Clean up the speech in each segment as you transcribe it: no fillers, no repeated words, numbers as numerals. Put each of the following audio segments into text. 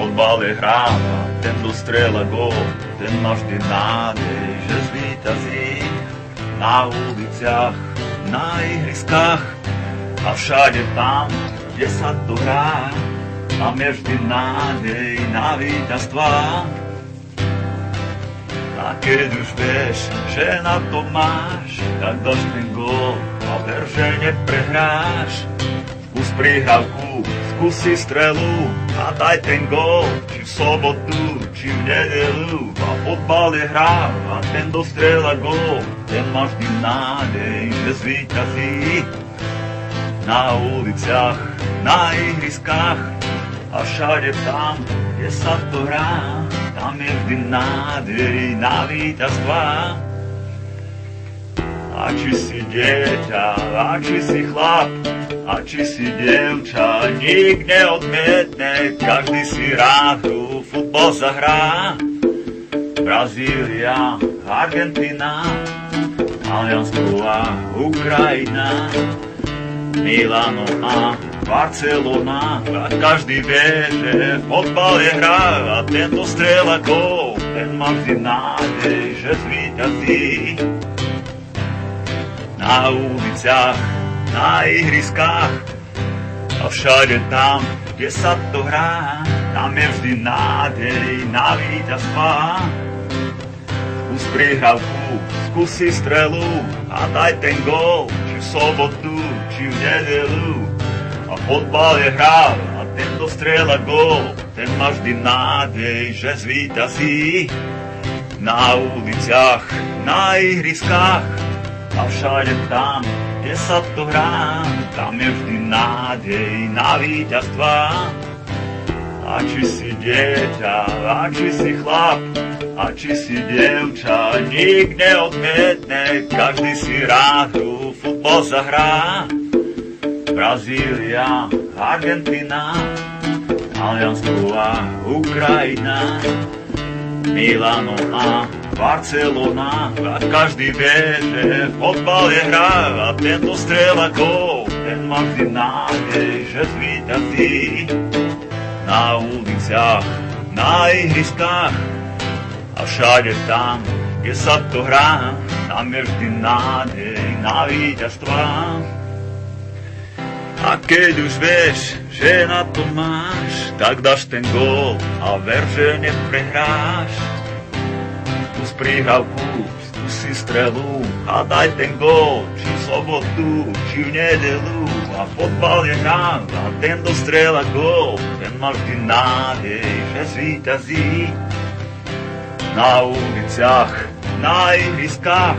fotbal je hra, ten dostrieľa gól, ten má vždy nádej, že zvíťazí. Na uliciach, na ihriskách a všade tam, kde sa to hrá, tam je vždy nádej na víťazstvá. A keď už vieš, že na to máš, tak dáš ten gól a ver, že neprehráš. Skús prihrávku, skúsi strelu a daj ten gól, či v sobotu, či v nedelu. A fotbal je hra a ten dostrieľa gól, ten má vždy nádej, že zvíťazí. Na uliciach, na ihriskách a všade tam, kde sa to hrá, tam je vždy nádej na víťazstvá. A či si dieťa, a či si chlap, a či si dievča, nik neodmietne, každý si rád hru futbal zahrá. Brazília, Argentína, Taliansko a Ukrajina, Milano a Barcelona. A každý vie, že fotbal je hra a tento strieľa gól, ten má vždy nádej, že zvíťazí. Na uliciach, na ihriskách a všade tam, kde sa to hrá, tam je vždy nádej na víťazstvá. Skús prihrávku, skúsi strelu a daj ten gól, či v sobotu, či v nedelu. A fotbal je hra a ten dostrieľa gól, ten má vždy nádej, že zvíťazí. Na uliciach, na ihriskách a všade tam, kde sa to hrá, tam je vždy nádej na víťazstvá. A či si dieťa, a či si chlap, a či si dievča, nik neodmietne, každý si rád hru futbal zahrá. Brazília, Argentína, Taliansko a Ukrajina, Milano a Barcelona. A každý vie, že fotbal je hra a tento strieľa gól, ten má vždy nádej, že zvíťazí. Na uliciach, na ihriskách a všade tam, kde sa to hrá, tam je vždy nádej na víťazstvá. A keď už vieš, že na to máš, tak dáš ten gól a ver, že neprehráš. Skús prihrávku, skúsi strelu a daj ten gól, či v sobotu, či v nedelu. A fotbal je hra a ten dostrieľa gól, ten má vždy nádej, že zvíťazí. Na uliciach, na ihriskách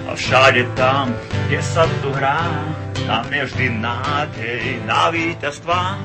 a všade tam, kde sa to hrá, tam je vždy nádej na víťazstvá.